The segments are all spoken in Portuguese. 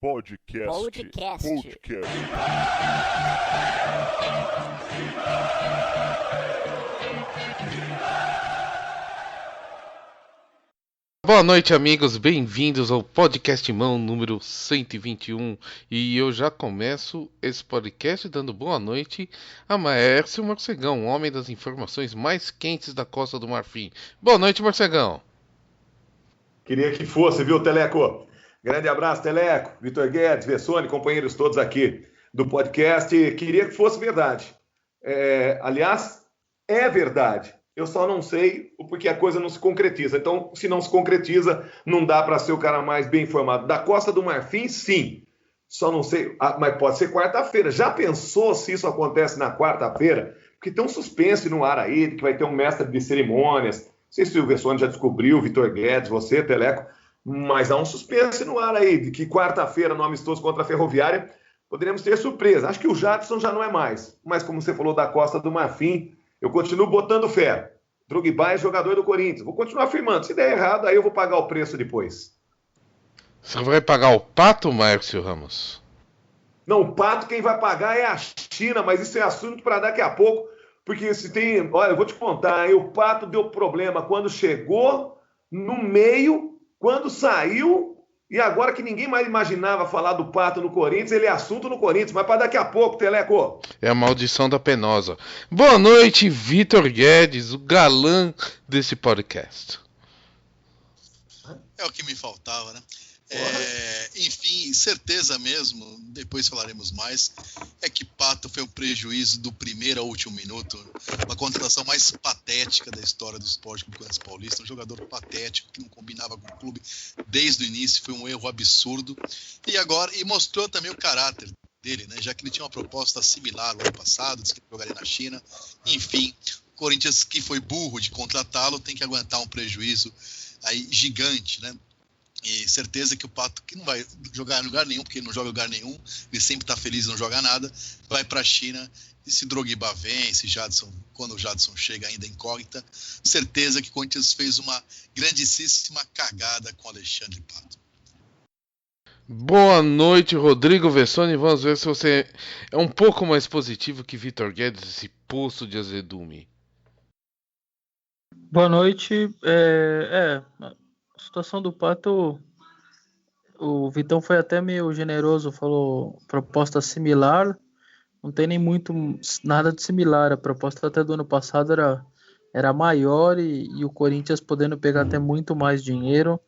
Podcast. Boa noite, amigos, bem-vindos ao Podcast Mão número 121. E eu já começo esse podcast dando boa noite a Márcio Morcegão, homem das informações mais quentes da Costa do Marfim. Boa noite, Morcegão. Queria que fosse, viu, Teleco? Grande abraço, Teleco, Vitor Guedes, Vessone, companheiros todos aqui do podcast. Queria que fosse verdade. Aliás, é verdade. Eu só não sei o porquê a coisa não se concretiza. Então, se não se concretiza, não dá para ser o cara mais bem informado. Da Costa do Marfim, sim. Só não sei, mas pode ser quarta-feira. Já pensou se isso acontece na quarta-feira? Porque tem um suspense no ar aí, que vai ter um mestre de cerimônias. Não sei se o Vessone já descobriu, Vitor Guedes, você, Teleco, mas há um suspense no ar aí, de que quarta-feira, no amistoso contra a Ferroviária, poderemos ter surpresa. Acho que o Jadson já não é mais. Mas como você falou da Costa do Marfim, eu continuo botando fé. Drogba é jogador do Corinthians. Vou continuar afirmando. Se der errado, aí eu vou pagar o preço depois. Você vai pagar o pato, Márcio Ramos? Não, o pato quem vai pagar é a China, mas isso é assunto para daqui a pouco. Porque se tem... Olha, eu vou te contar, hein? O pato deu problema quando chegou, no meio, quando saiu... E agora que ninguém mais imaginava falar do Pato no Corinthians, ele é assunto no Corinthians, mas para daqui a pouco, Teleco. É a maldição da penosa. Boa noite, Vitor Guedes, o galã desse podcast. É o que me faltava, né? Enfim, certeza mesmo, depois falaremos mais, é que Pato foi um prejuízo do primeiro ao último minuto, uma contratação mais patética da história do esporte do Corinthians Paulista, um jogador patético que não combinava com o clube desde o início, foi um erro absurdo, e mostrou também o caráter dele, né? Já que ele tinha uma proposta similar no ano passado, disse que jogaria na China, enfim, o Corinthians, que foi burro de contratá-lo, tem que aguentar um prejuízo aí gigante, né? E certeza que o Pato, que não vai jogar em lugar nenhum, porque ele não joga em lugar nenhum, ele sempre está feliz e não joga nada, vai para a China, e se Drogba vem, se Jadson, quando o Jadson chega ainda incógnita, certeza que o Corinthians fez uma grandíssima cagada com o Alexandre Pato. Boa noite, Rodrigo Vessone. Vamos ver se você é um pouco mais positivo que Vitor Guedes, esse poço de azedume. Boa noite. A situação do Pato, o Vitão foi até meio generoso, falou proposta similar, não tem nem muito nada de similar, a proposta até do ano passado era maior e o Corinthians podendo pegar até muito mais dinheiro,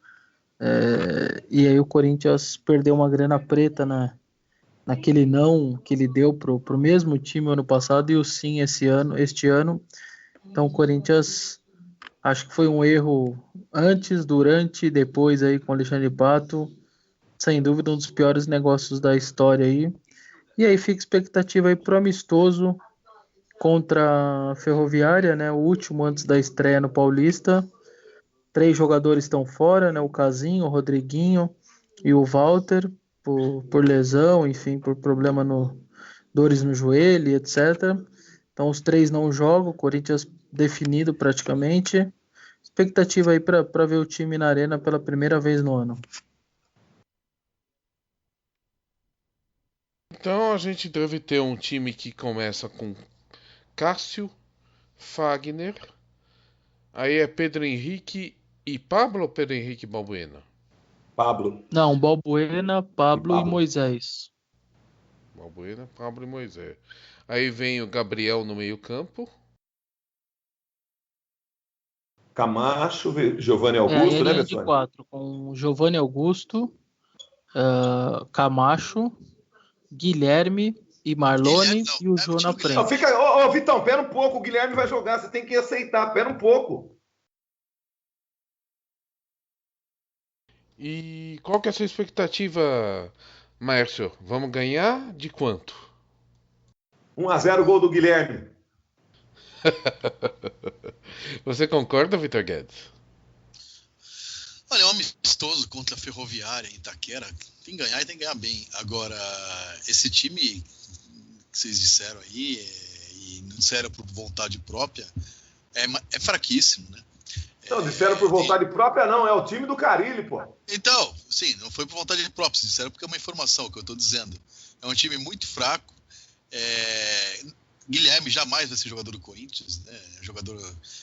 e aí o Corinthians perdeu uma grana preta naquele não que ele deu pro mesmo time ano passado e o sim este ano, então o Corinthians... Acho que foi um erro antes, durante e depois aí com o Alexandre Pato. Sem dúvida, um dos piores negócios da história aí. E aí fica expectativa aí pro amistoso contra a Ferroviária, né? O último antes da estreia no Paulista. 3 jogadores estão fora, né? O Casinho, o Rodriguinho e o Walter, por lesão, enfim, por problema dores no joelho, etc. Então os 3 não jogam, o Corinthians definido praticamente. Expectativa aí para ver o time na arena pela primeira vez no ano. Então a gente deve ter um time que começa com Cássio, Fagner, aí é Pedro Henrique e Pablo ou Pedro Henrique e Balbuena? Pablo. Não, Balbuena, Pablo e Moisés. Balbuena, Pablo e Moisés. Aí vem o Gabriel no meio-campo. Camacho, Giovanni Augusto, né, de 4, com Giovanni Augusto, Camacho, Guilherme e Marlone e o Jô na frente. Vitão, pera um pouco, o Guilherme vai jogar, você tem que aceitar, pera um pouco. E qual que é a sua expectativa, Márcio? Vamos ganhar de quanto? 1-0 gol do Guilherme. Você concorda, Vitor Guedes? Olha, é um amistoso contra a Ferroviária em Itaquera, tem que ganhar e tem que ganhar bem. Agora, esse time que vocês disseram aí, e não disseram por vontade própria, é fraquíssimo, né? Não, disseram por vontade própria, não. É o time do Carille, pô. Então, sim, não foi por vontade própria. Disseram porque é uma informação que eu estou dizendo. É um time muito fraco. Guilherme jamais vai ser jogador do Corinthians, né? Jogador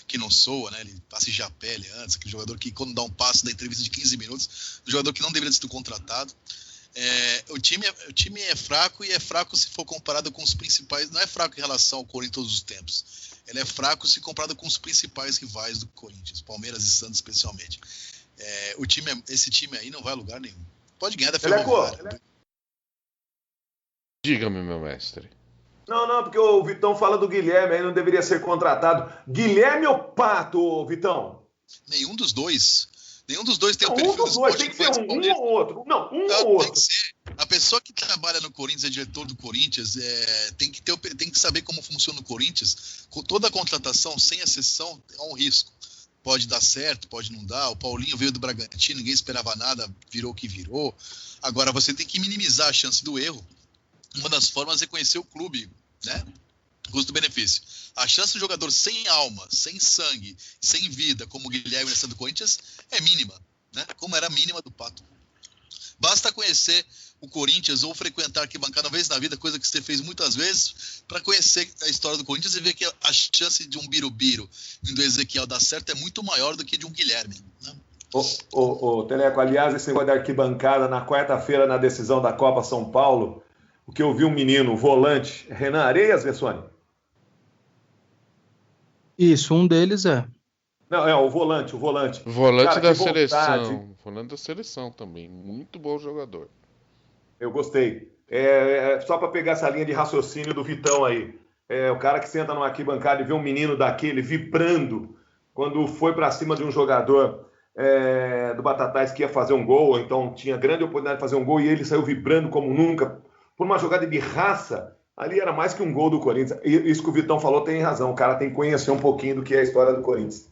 que não soa, né? Ele passa de a pele antes, aquele jogador que quando dá um passe dá entrevista de 15 minutos, um jogador que não deveria ter sido contratado. O time é fraco e é fraco se for comparado com os principais. Não é fraco em relação ao Corinthians todos os tempos. Ele é fraco se comparado com os principais rivais do Corinthians, Palmeiras e Santos especialmente. Esse time aí não vai a lugar nenhum. Pode ganhar da Ferroviária. Diga-me, meu mestre. Não, porque o Vitão fala do Guilherme, aí não deveria ser contratado. Guilherme ou Pato, Vitão? Nenhum dos dois. Nenhum dos dois tem o perfil do esporte. Tem que ser um ou outro. Não, ou outro. Tem que ser. A pessoa que trabalha no Corinthians, é diretor do Corinthians, tem que saber como funciona o Corinthians. Com toda a contratação, sem exceção, é um risco. Pode dar certo, pode não dar. O Paulinho veio do Bragantino, ninguém esperava nada, virou o que virou. Agora, você tem que minimizar a chance do erro. Uma das formas é conhecer o clube, né? Custo-benefício. A chance do jogador sem alma, sem sangue, sem vida, como o Guilherme nessa do Corinthians, é mínima, né? Como era a mínima do Pato. Basta conhecer o Corinthians ou frequentar arquibancada uma vez na vida, coisa que você fez muitas vezes, para conhecer a história do Corinthians e ver que a chance de um Birubiru e do Ezequiel dar certo é muito maior do que de um Guilherme, né? Teleco, aliás, esse negócio de arquibancada na quarta-feira na decisão da Copa São Paulo, o que eu vi um menino, volante, Renan Areias, Vessone? Isso, um deles é. Não, o volante. Volante Cara, da seleção. Volante da seleção também. Muito bom jogador. Eu gostei. Só para pegar essa linha de raciocínio do Vitão aí. O cara que senta numa arquibancada e vê um menino daquele vibrando quando foi para cima de um jogador do Batatais que ia fazer um gol, ou então tinha grande oportunidade de fazer um gol e ele saiu vibrando como nunca, por uma jogada de raça. Ali era mais que um gol do Corinthians. E isso que o Vitão falou tem razão. O cara tem que conhecer um pouquinho do que é a história do Corinthians.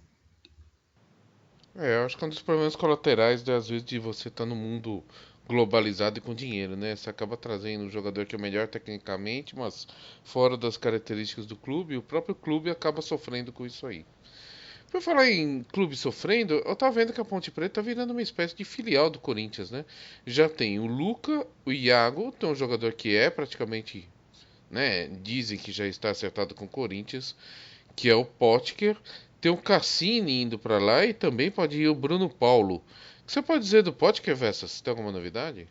Eu acho que é um dos problemas colaterais, às vezes, de você estar no mundo globalizado e com dinheiro, né? Você acaba trazendo um jogador que é o melhor tecnicamente, mas fora das características do clube, o próprio clube acaba sofrendo com isso aí. Por falar em clube sofrendo, eu tava vendo que a Ponte Preta tá virando uma espécie de filial do Corinthians, né? Já tem o Luca, o Iago, tem um jogador que é praticamente, né? Dizem que já está acertado com o Corinthians, que é o Potker. Tem o Cassini indo para lá e também pode ir o Bruno Paulo. O que você pode dizer do Potker, Vessas? Tem alguma novidade?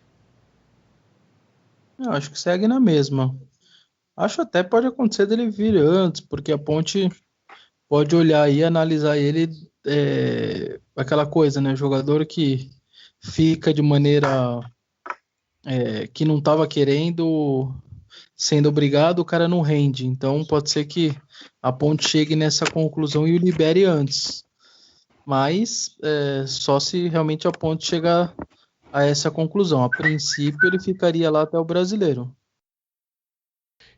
Eu acho que segue na mesma. Acho até pode acontecer dele vir antes, porque a Ponte pode olhar e analisar ele, aquela coisa, né? Jogador que fica de maneira que não estava querendo, sendo obrigado, o cara não rende. Então pode ser que a Ponte chegue nessa conclusão e o libere antes. Mas só se realmente a Ponte chegar a essa conclusão. A princípio ele ficaria lá até o Brasileiro.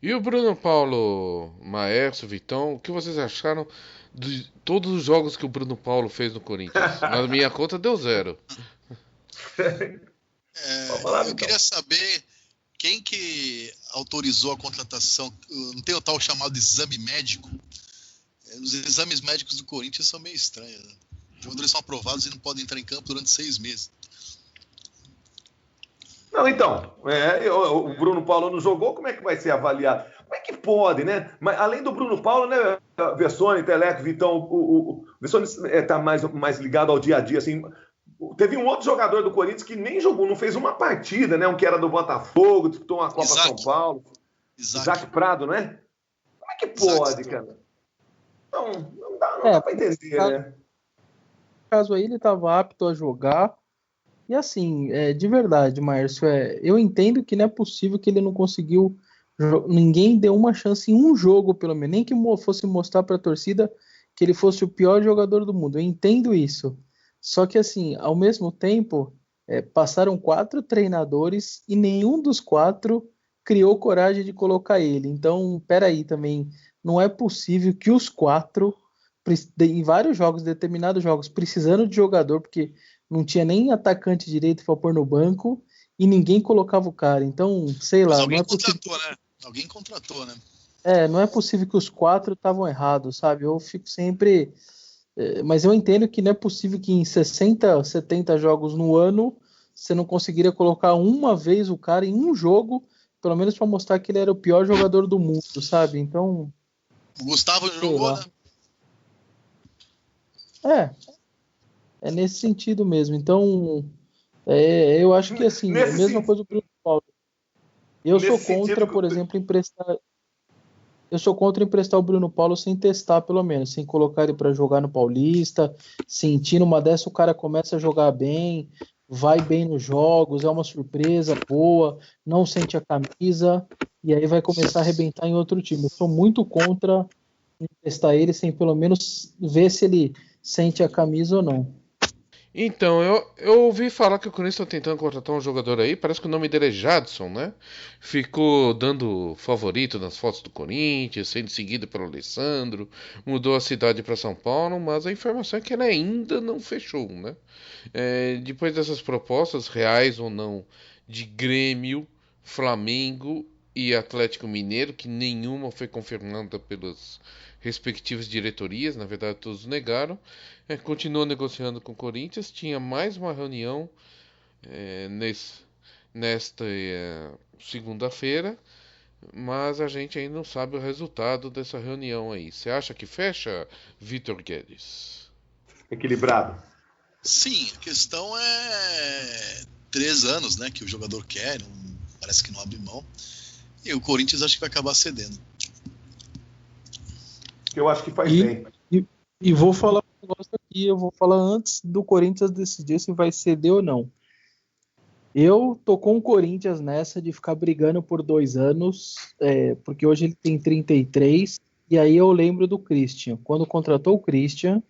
E o Bruno Paulo, Maércio, Vitão, o que vocês acharam de todos os jogos que o Bruno Paulo fez no Corinthians? Na minha conta deu 0. Eu queria saber quem que autorizou a contratação. Não tem o tal chamado de exame médico? Os exames médicos do Corinthians são meio estranhos, né? Os jogadores são aprovados e não podem entrar em campo durante 6 meses. Não, então, o Bruno Paulo não jogou, como é que vai ser avaliado? Como é que pode, né? Mas além do Bruno Paulo, né, Vessone, Teleco, Vitão, o Vessone está mais ligado ao dia a dia, assim. Teve um outro jogador do Corinthians que nem jogou, não fez uma partida, né? Um que era do Botafogo, disputou uma Copa São Paulo. Isaac Prado, né? Como é que pode, cara? Não dá pra entender, né? No caso aí, ele estava apto a jogar. E assim, de verdade, Márcio, eu entendo que não é possível que ele não conseguiu. Ninguém deu uma chance em um jogo, pelo menos. Nem que fosse mostrar para a torcida que ele fosse o pior jogador do mundo. Eu entendo isso. Só que, assim, ao mesmo tempo, passaram 4 treinadores e nenhum dos 4 criou coragem de colocar ele. Então, peraí também. Não é possível que os 4, em vários jogos, determinados jogos, precisando de jogador, porque não tinha nem atacante direito para pôr no banco e ninguém colocava o cara. Então, sei lá. Alguém contratou, né? Alguém contratou, né? Não é possível que os 4 estavam errados, sabe? Eu fico sempre Mas eu entendo que não é possível que em 60, 70 jogos no ano você não conseguiria colocar uma vez o cara em um jogo, pelo menos para mostrar que ele era o pior jogador do mundo, sabe? Então, O Gustavo sei jogou, lá. né? É nesse sentido mesmo. Então, eu acho que assim, é a Nesse, mesma sen- coisa do Bruno Paulo. Eu sou nesse sentido, contra, por exemplo, emprestar. Eu sou contra emprestar o Bruno Paulo sem testar, pelo menos, sem colocar ele para jogar no Paulista, sentir numa dessa o cara começa a jogar bem, vai bem nos jogos, é uma surpresa boa, não sente a camisa, e aí vai começar a arrebentar em outro time. Eu sou muito contra testar ele sem pelo menos ver se ele sente a camisa ou não. Então, eu ouvi falar que o Corinthians está tentando contratar um jogador aí, parece que o nome dele é Jadson, né? Ficou dando favorito nas fotos do Corinthians, sendo seguido pelo Alessandro, mudou a cidade para São Paulo, mas a informação é que ele ainda não fechou, né? Depois dessas propostas, reais ou não, de Grêmio, Flamengo e Atlético Mineiro, que nenhuma foi confirmada pelas respectivas diretorias, na verdade todos negaram. Continuou negociando com o Corinthians, tinha mais uma reunião nesta segunda-feira, mas a gente ainda não sabe o resultado dessa reunião aí. Você acha que fecha, Vitor Guedes? equilibrado. Sim, a questão é 3 anos, né? Que o jogador quer, parece que não abre mão. E o Corinthians acho que vai acabar cedendo. Eu acho que faz E, bem. e vou falar um negócio aqui, eu vou falar antes do Corinthians decidir se vai ceder ou não. Eu tô com o Corinthians nessa de ficar brigando por 2 anos, porque hoje ele tem 33, e aí eu lembro do Christian. Quando contratou o Christian,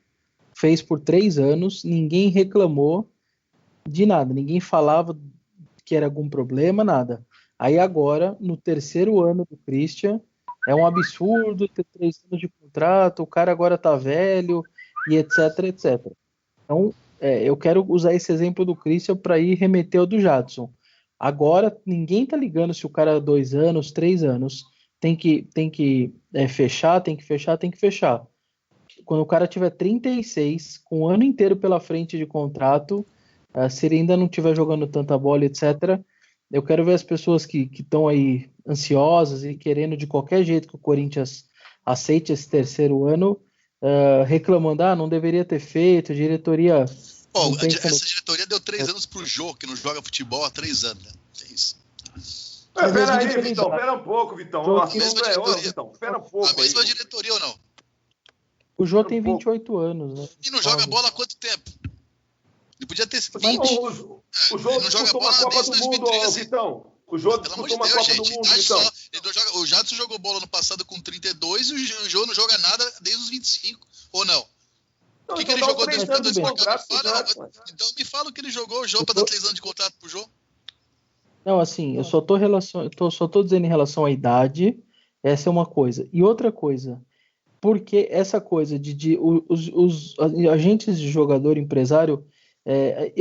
fez por 3 anos, ninguém reclamou de nada, ninguém falava que era algum problema, nada. Aí agora, no terceiro ano do Christian, é um absurdo ter 3 anos de contrato, o cara agora tá velho, e etc, etc. Então, eu quero usar esse exemplo do Christian para ir remeter ao do Jadson. Agora, ninguém tá ligando se o cara é 2 anos, 3 anos. Tem que fechar, tem que fechar, tem que fechar. Quando o cara tiver 36, com um ano inteiro pela frente de contrato, se ele ainda não estiver jogando tanta bola, etc., eu quero ver as pessoas que estão aí ansiosas e querendo de qualquer jeito que o Corinthians aceite esse terceiro ano, reclamando, não deveria ter feito, a diretoria Bom, não pensa no... essa diretoria deu 3 anos pro Jô, que não joga futebol há 3 anos, né? É isso. Mas Pera é aí, Vitão, dignidade. pera um pouco, Vitão. Jô O A mesma assunto é. Ô, diretoria. Vitão, pera um A pouco aí. mesma diretoria ou não? O Jô Pera um tem pouco. 28 anos, né? E não joga bola há quanto tempo? Ele podia ter Mas 20. o Jô Ele não joga disputou uma bola Copa desde do Mundo, ô, 2013. Vitão. O Jô Pelo amor disputou de uma Deus, Copa do gente. Mundo, Idade Vitão. só. O Jadson jogou bola no passado com 32 e o Jô não joga nada desde os 25. Ou não? O Não, que então ele dá jogou os 3 desde anos o de pra cá? contrato pro Jadson. Então me fala o que ele jogou o Jô pra dar 3 anos de contrato pro Jô. Não, assim, eu só tô dizendo em relação à idade, essa é uma coisa. E outra coisa, porque essa coisa os agentes de jogador empresário,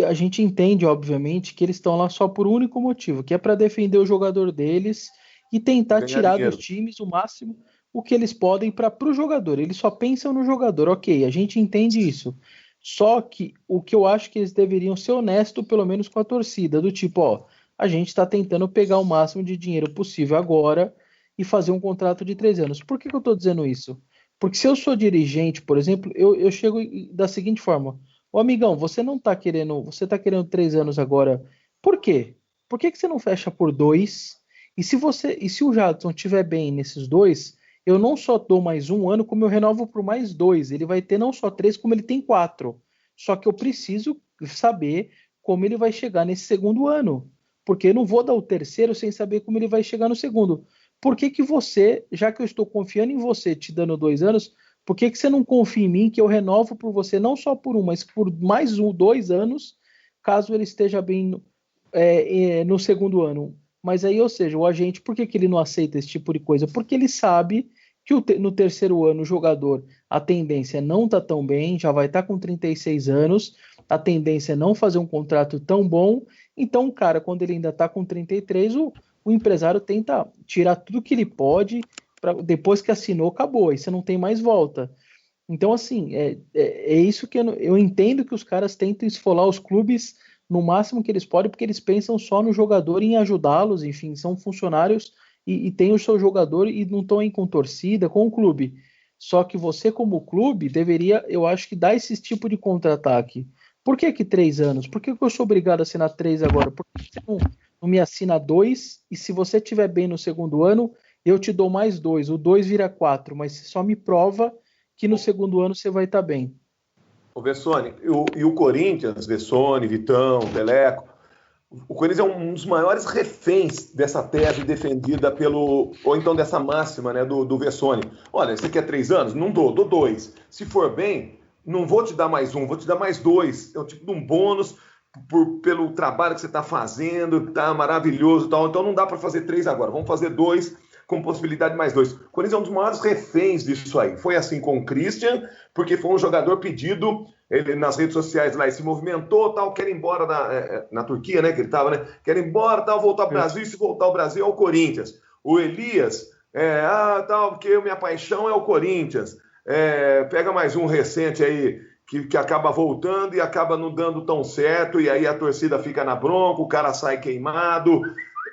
a gente entende, obviamente, que eles estão lá só por um único motivo, que é para defender o jogador deles e tentar Ganhar tirar dos dinheiro. times o máximo o que eles podem para o jogador. Eles só pensam no jogador, ok, a gente entende isso. Só que o que eu acho que eles deveriam ser honestos, pelo menos com a torcida, do tipo, a gente está tentando pegar o máximo de dinheiro possível agora e fazer um contrato de 3 anos. Por que eu estou dizendo isso? Porque se eu sou dirigente, por exemplo, eu chego da seguinte forma: ô amigão, você não tá querendo, você tá querendo 3 anos agora. Por quê? Por que você não fecha por 2? E se o Jadson estiver bem nesses 2, eu não só dou mais um ano, como eu renovo por mais 2. Ele vai ter não só 3, como ele tem 4. Só que eu preciso saber como ele vai chegar nesse segundo ano. Porque eu não vou dar o terceiro sem saber como ele vai chegar no segundo. Por que você, já que eu estou confiando em você, te dando 2 anos, por que você não confia em mim que eu renovo por você não só por um, mas por mais 2 anos, caso ele esteja bem no segundo ano? Mas aí, ou seja, o agente, por que ele não aceita esse tipo de coisa? Porque ele sabe que no terceiro ano o jogador, a tendência não está tão bem, já vai estar com 36 anos, a tendência é não fazer um contrato tão bom, então o cara, quando ele ainda está com 33, o empresário tenta tirar tudo que ele pode, depois que assinou, acabou, aí você não tem mais volta. Então, assim, é isso que eu entendo que os caras tentam esfolar os clubes no máximo que eles podem, porque eles pensam só no jogador e em ajudá-los, enfim, são funcionários e têm o seu jogador e não estão aí com torcida, com o clube. Só que você, como clube, deveria, eu acho que dar esse tipo de contra-ataque. Por que 3 anos? Por que eu sou obrigado a assinar 3 agora? Por que você não me assina 2 e se você estiver bem no segundo ano, eu te dou mais 2, o 2 vira 4, mas você só me prova que no segundo ano você vai estar bem. O Vessone, e o Corinthians, Vessone, Vitão, Teleco, o Corinthians é um dos maiores reféns dessa tese defendida ou então dessa máxima, né, do Vessone. Olha, você quer 3 anos? Não dou 2. Se for bem, não vou te dar mais 1, vou te dar mais 2. É o tipo de um bônus pelo trabalho que você está fazendo, tá maravilhoso e tal. Então não dá para fazer 3 agora, vamos fazer 2 com possibilidade de mais 2. O Corinthians é um dos maiores reféns disso aí. Foi assim com o Christian, porque foi um jogador pedido, ele nas redes sociais lá, e se movimentou, tal, quer ir embora na Turquia, né, que ele estava, né, quer ir embora, tal, voltar ao Brasil, e se voltar ao Brasil é o Corinthians. O Elias, tal, porque minha paixão é o Corinthians. Pega mais um recente aí, que acaba voltando e acaba não dando tão certo, e aí a torcida fica na bronca, o cara sai queimado.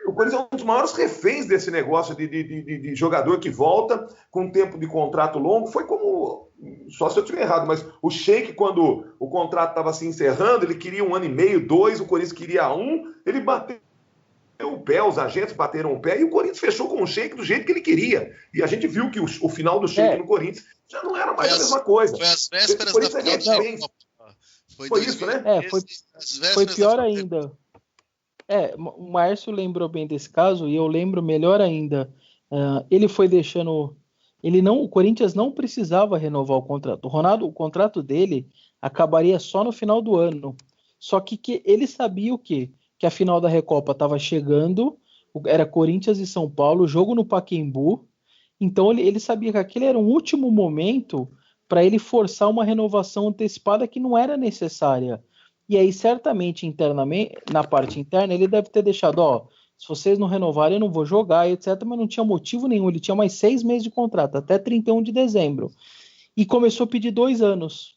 O Corinthians é um dos maiores reféns desse negócio de jogador que volta com tempo de contrato longo. Foi como, só se eu estiver errado, mas o Sheik, quando o contrato estava se encerrando, ele queria 1 ano e meio, 2, o Corinthians queria 1, ele bateu o pé, os agentes bateram o pé e o Corinthians fechou com o Sheik do jeito que ele queria. E a gente viu que o final do Sheik no Corinthians já não era mais a mesma coisa. Foi às vésperas da final da Copa. Foi isso, né? Foi pior ainda. O Márcio lembrou bem desse caso e eu lembro melhor ainda. Ele foi deixando. O Corinthians não precisava renovar o contrato. O contrato dele acabaria só no final do ano. Só que ele sabia o quê? Que a final da Recopa estava chegando, era Corinthians e São Paulo, jogo no Pacaembu. Então ele sabia que aquele era um último momento para ele forçar uma renovação antecipada que não era necessária. E aí, certamente, internamente, na parte interna, ele deve ter deixado, se vocês não renovarem, eu não vou jogar, etc. Mas não tinha motivo nenhum, ele tinha mais 6 meses de contrato, até 31 de dezembro. E começou a pedir 2 anos.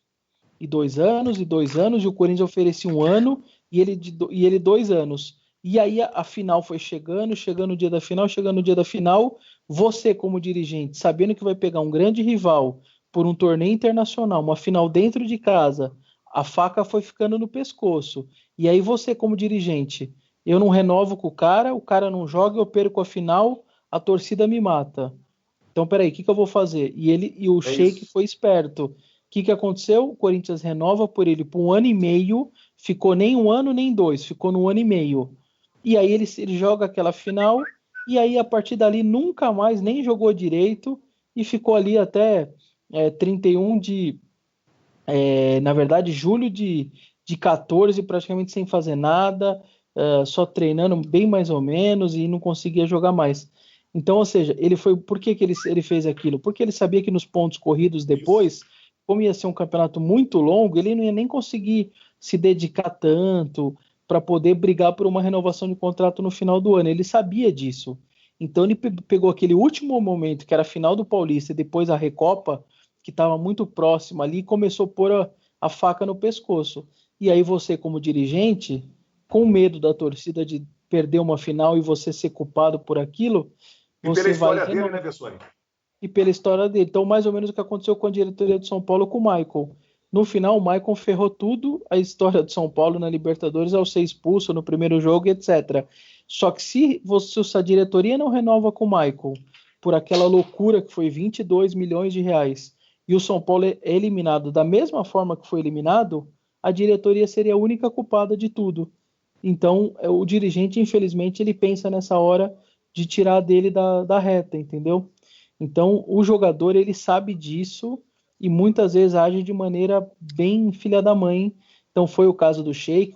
E 2 anos, e 2 anos, e o Corinthians oferecia 1 ano, e ele 2 anos. E aí a final foi chegando o dia da final, você como dirigente, sabendo que vai pegar um grande rival por um torneio internacional, uma final dentro de casa, a faca foi ficando no pescoço. E aí você, como dirigente, eu não renovo com o cara não joga, eu perco a final, a torcida me mata. Então, peraí, o que eu vou fazer? E o Sheik foi esperto. O que aconteceu? O Corinthians renova por ele por 1 ano e meio, ficou nem 1 ano nem 2, ficou no 1 ano e meio. E aí ele joga aquela final, e aí a partir dali nunca mais nem jogou direito, e ficou ali até 31 de... na verdade, julho de 14, praticamente sem fazer nada, só treinando bem mais ou menos e não conseguia jogar mais. Então, ou seja, por que ele fez aquilo? Porque ele sabia que nos pontos corridos depois, como ia ser um campeonato muito longo, ele não ia nem conseguir se dedicar tanto para poder brigar por uma renovação de contrato no final do ano. Ele sabia disso. Então ele pegou aquele último momento, que era a final do Paulista, e depois a Recopa, que estava muito próximo ali, e começou a pôr a faca no pescoço. E aí você, como dirigente, com medo da torcida de perder uma final e você ser culpado por aquilo... E pela história dele, né, Vessone? E pela história dele. Então, mais ou menos o que aconteceu com a diretoria de São Paulo com o Michael. No final, o Michael ferrou tudo a história de São Paulo na Libertadores ao ser expulso no primeiro jogo, etc. Só que se a diretoria não renova com o Michael por aquela loucura que foi 22 milhões de reais e o São Paulo é eliminado da mesma forma que foi eliminado, a diretoria seria a única culpada de tudo. Então, o dirigente, infelizmente, ele pensa nessa hora de tirar dele da reta, entendeu? Então, o jogador, ele sabe disso e muitas vezes age de maneira bem filha da mãe. Então, foi o caso do Sheik,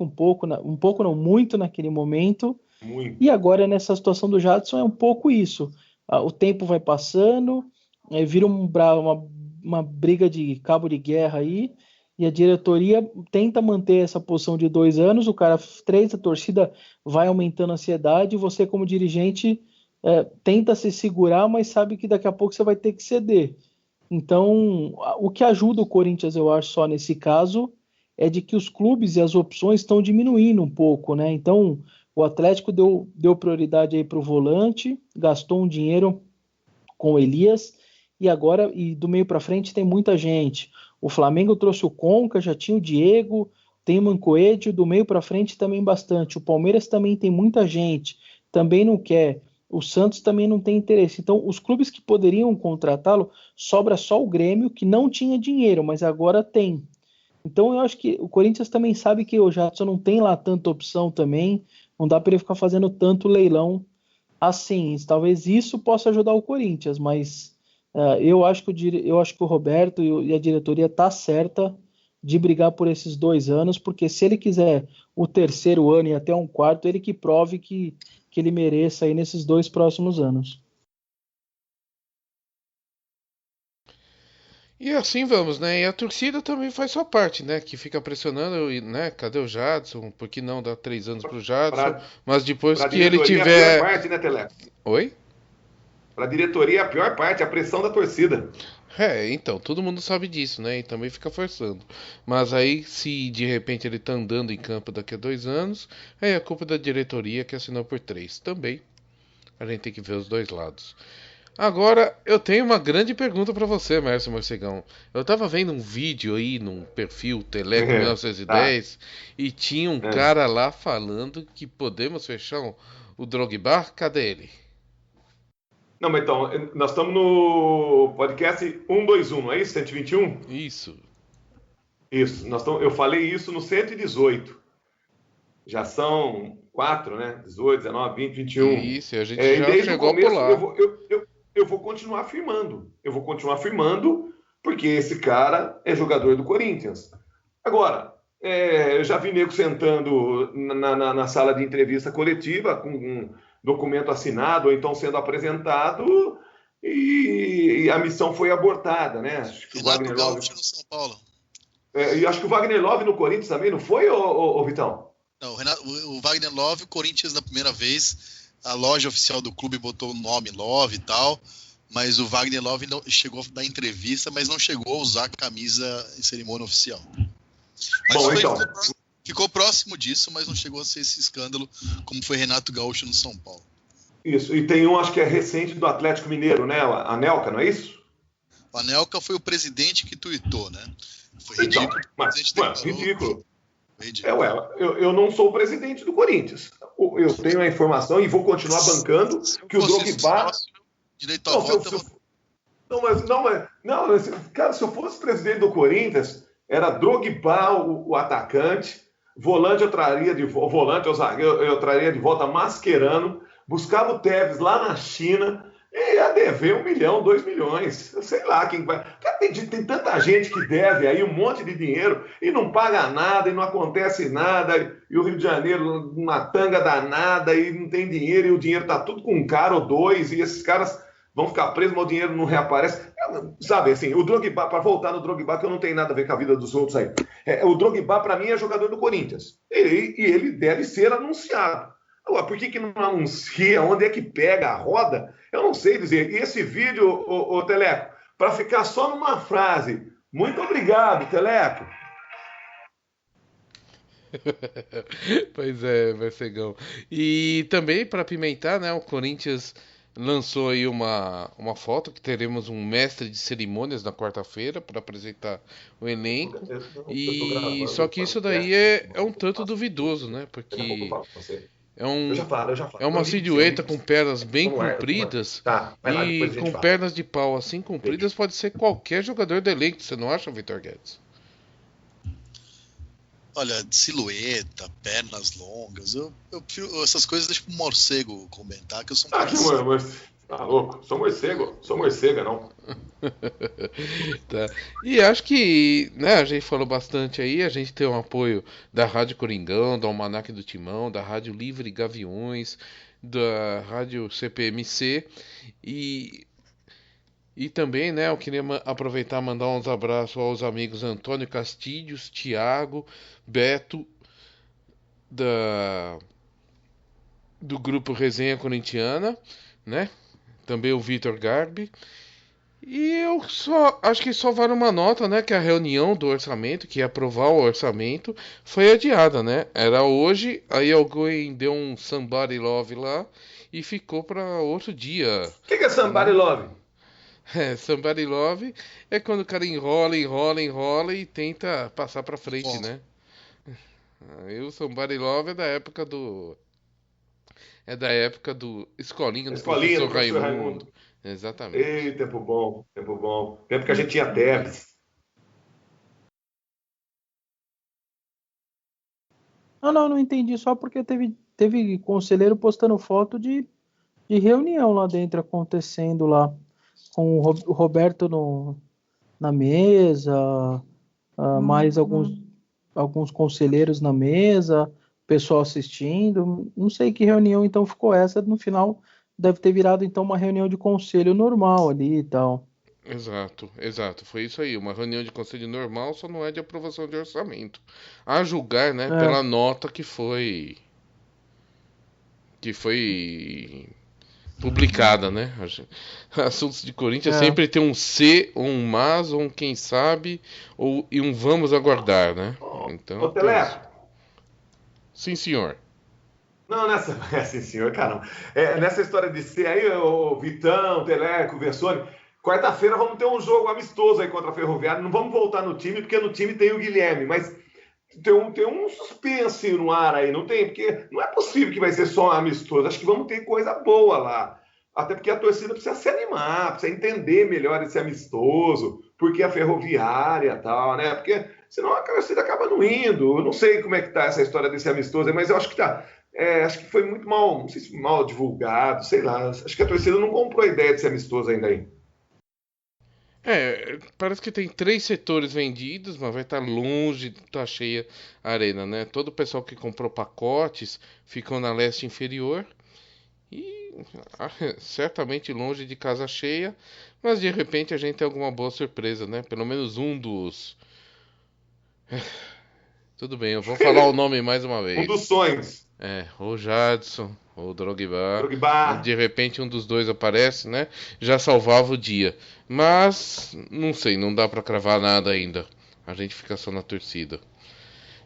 muito naquele momento. Muito. E agora, nessa situação do Jadson, é um pouco isso. O tempo vai passando, vira uma briga de cabo de guerra aí, e a diretoria tenta manter essa posição de 2 anos, o cara 3, a torcida vai aumentando a ansiedade, e você, como dirigente, tenta se segurar, mas sabe que daqui a pouco você vai ter que ceder. Então, o que ajuda o Corinthians, eu acho, só nesse caso, é de que os clubes e as opções estão diminuindo um pouco, né? Então, o Atlético deu prioridade aí para o volante, gastou um dinheiro com o Elias, e do meio para frente tem muita gente. O Flamengo trouxe o Conca, já tinha o Diego, tem o Mancoedio, do meio para frente também bastante. O Palmeiras também tem muita gente, também não quer. O Santos também não tem interesse. Então, os clubes que poderiam contratá-lo, sobra só o Grêmio, que não tinha dinheiro, mas agora tem. Então, eu acho que o Corinthians também sabe que o Jadson não tem lá tanta opção também, não dá para ele ficar fazendo tanto leilão assim. Talvez isso possa ajudar o Corinthians, mas eu acho que o Roberto e a diretoria tá certa de brigar por esses 2 anos, porque se ele quiser o terceiro ano e até um quarto, ele que prove que ele mereça aí nesses 2 próximos anos. E assim vamos, né? E a torcida também faz sua parte, né? Que fica pressionando, e, né? Cadê o Jadson? Por que não dar 3 anos pro Jadson? Para Mas depois a que ele diretoria, a pior tiver. parte, né, Teleco? Oi? Para a diretoria, a pior parte, a pressão da torcida. É, então, todo mundo sabe disso, né? E também fica forçando. Mas aí, se de repente ele tá andando em campo daqui a 2 anos, aí a culpa é da diretoria que assinou por 3. Também. A gente tem que ver os dois lados. Agora, eu tenho uma grande pergunta pra você, Márcio Morcegão. Eu tava vendo um vídeo aí num perfil Teleco Tá. 1910 e tinha um É. cara lá falando que podemos fechar o Drogba. Cadê ele? Não, mas então, nós estamos no podcast 121, não é isso? 121? Isso. Isso. Eu falei isso no 118. Já são 4, né? 18, 19, 20, 21. Isso, e a gente E já desde o chegou a começo pular. eu vou continuar afirmando. Eu vou continuar afirmando porque esse cara é jogador do Corinthians. Agora, eu já vi nego sentando na sala de entrevista coletiva com um documento assinado ou então sendo apresentado e a missão foi abortada, né? Acho que o Renato Wagner Love. Gaúcho no São Paulo. E acho que o Wagner Love no Corinthians também, não foi, ô Vitão? Não, o Wagner Love, o Corinthians na primeira vez, a loja oficial do clube botou o nome Love e tal, mas o Wagner Love não, chegou a dar entrevista, mas não chegou a usar a camisa em cerimônia oficial. Mas Bom, então. ficou próximo disso, mas não chegou a ser esse escândalo como foi Renato Gaúcho no São Paulo. Isso, e tem um, acho que é recente do Atlético Mineiro, né? A Anelka, não é isso? O Anelka foi o presidente que tuitou, né? Foi Então, ridículo. mas ridículo. Ridículo. Eu não sou o presidente do Corinthians. Eu tenho a informação e vou continuar bancando que o Drogba. Direito a voto. Cara, se eu fosse presidente do Corinthians, era Drogba o atacante, volante eu traria de volante ou zagueiro eu traria de volta Mascherano, buscava o Tevez lá na China e ia dever 1 milhão, 2 milhões. Eu sei lá quem vai. Cara, tem tanta gente que deve aí um monte de dinheiro e não paga nada e não acontece nada. E o Rio de Janeiro, uma tanga danada e não tem dinheiro e o dinheiro tá tudo com um cara ou dois e esses caras vão ficar presos, mas o dinheiro não reaparece. Sabe, assim, o Drogba, para voltar no Drogba, que eu não tenho nada a ver com a vida dos outros aí. O Drogba, para mim, é jogador do Corinthians. E ele deve ser anunciado. Agora, por que não anuncia? Onde é que pega a roda? Eu não sei dizer. E esse vídeo, ô Teleco, para ficar só numa frase. Muito obrigado, Teleco. Pois é, Marcegão. E também para pimentar, né, o Corinthians lançou aí uma foto que teremos um mestre de cerimônias na quarta-feira para apresentar o elenco. E só que isso daí é um tanto duvidoso, né? Porque é um Eu já falo. é uma silhueta com pernas bem compridas Tá, vai lá, depois e a gente com fala. pernas de pau assim compridas pode ser qualquer jogador do elenco, você não acha, Vitor Guedes? Olha, silhueta, pernas longas, eu prefiro essas coisas, deixa pro morcego comentar, que eu sou um cara sério. Mas tá louco? Sou morcega, não. Tá. E acho que, né, a gente falou bastante aí, a gente tem o apoio da Rádio Coringão, do Almanac do Timão, da Rádio Livre Gaviões, da Rádio CPMC e também, né, eu queria aproveitar e mandar uns abraços aos amigos Antônio Castilhos, Thiago, Beto, do grupo Resenha Corintiana, né? Também o Vitor Garbi. E eu acho que só vale uma nota, né? Que a reunião do orçamento, que ia aprovar o orçamento, foi adiada, né? Era hoje, aí alguém deu um somebody love lá e ficou para outro dia, O que é Somebody né? Love? Somebody love é quando o cara enrola, enrola, enrola e tenta passar pra frente, Bom, né? Aí o Somebody love é da época do Escolinha A do escolinha Professor do professor Raimundo. Raimundo. Exatamente. Ei, tempo bom, tempo bom. Tempo que a gente tinha Debs. Não entendi. Só porque teve conselheiro postando foto de reunião lá dentro acontecendo lá. Com o Roberto na mesa, mais alguns conselheiros na mesa, pessoal assistindo. Não sei que reunião então ficou essa. No final deve ter virado então uma reunião de conselho normal ali e tal. Exato, exato. Foi isso aí. Uma reunião de conselho normal só não é de aprovação de orçamento. A julgar, né, É, pela nota que foi publicada, né? Assuntos de Corinthians é. sempre tem um se, ou um mas, ou um quem sabe, e um vamos aguardar, né? Ô, Então tem isso. Teleco. Sim, senhor. Não, nessa. É, sim, senhor, caramba. Nessa história de ser aí, o Vitão, Teleco, Versoni. Quarta-feira vamos ter um jogo amistoso aí contra a Ferroviária. Não vamos voltar no time, porque no time tem o Guilherme, mas tem um suspense no ar aí, não tem? Porque não é possível que vai ser só amistoso. Acho que vamos ter coisa boa lá. Até porque a torcida precisa se animar, precisa entender melhor esse amistoso, porque a Ferroviária e tal, né? Porque senão a torcida acaba não indo. Eu não sei como é que tá essa história desse amistoso, mas eu acho que tá. Acho que foi muito mal, não sei se mal divulgado, sei lá. Acho que a torcida não comprou a ideia desse amistoso ainda aí. Parece que tem 3 setores vendidos, mas vai estar longe de estar cheia a arena, né? Todo o pessoal que comprou pacotes ficou na leste inferior e certamente longe de casa cheia, mas de repente a gente tem alguma boa surpresa, né? Pelo menos um dos. Tudo bem, eu vou falar o nome mais uma Um dos vez. sonhos. Ou Jadson, ou Drogba. Drogba. De repente um dos dois aparece, né? Já salvava o dia. Mas, não sei, não dá pra cravar nada ainda. A gente fica só na torcida.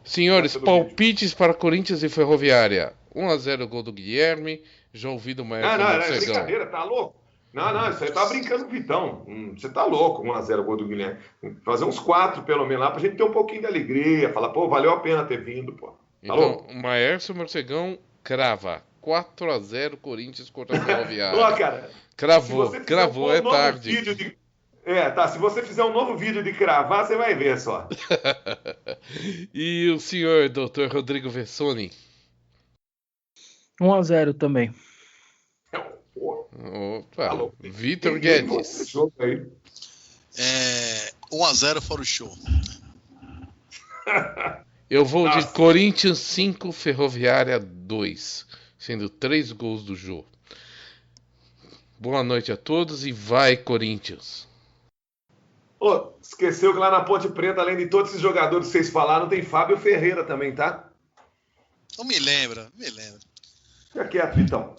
Senhores, Essa do vídeo. palpites para Corinthians e Ferroviária. 1-0 gol do Guilherme. Já ouvi do Não, Maestro não, é Morcegão. brincadeira, tá louco? Não, você tá brincando com o Vitão. Você tá louco, 1x0 gol do Guilherme. Fazer uns 4 pelo menos lá pra gente ter um pouquinho de alegria. Falar, pô, valeu a pena ter vindo, pô. Tá Então, louco? o Maestro Morcegão crava. 4-0 Corinthians contra a Ó, Ferroviária. cara, se Cravou, você fizer cravou, um é novo tarde. vídeo de. Tá, se você fizer um novo vídeo de cravar, você vai ver só. E o senhor, doutor Rodrigo Vessoni? 1-0 também. Pô, tá Opa, louco. Vitor Ninguém vai esse Guedes. jogo aí. 1-0 fora o show. Eu vou de Nossa. Corinthians 5, Ferroviária 2, sendo 3 gols do Jô. Boa noite a todos e vai, Corinthians. Ô, esqueceu que lá na Ponte Preta, além de todos esses jogadores que vocês falaram, tem Fábio Ferreira também, tá? Não me lembra, me lembra. Fica quieto, Vitão.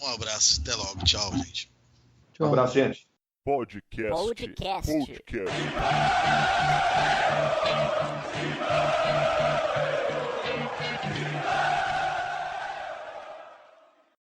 Um abraço, até logo, tchau, gente. Um abraço, gente. Podcast.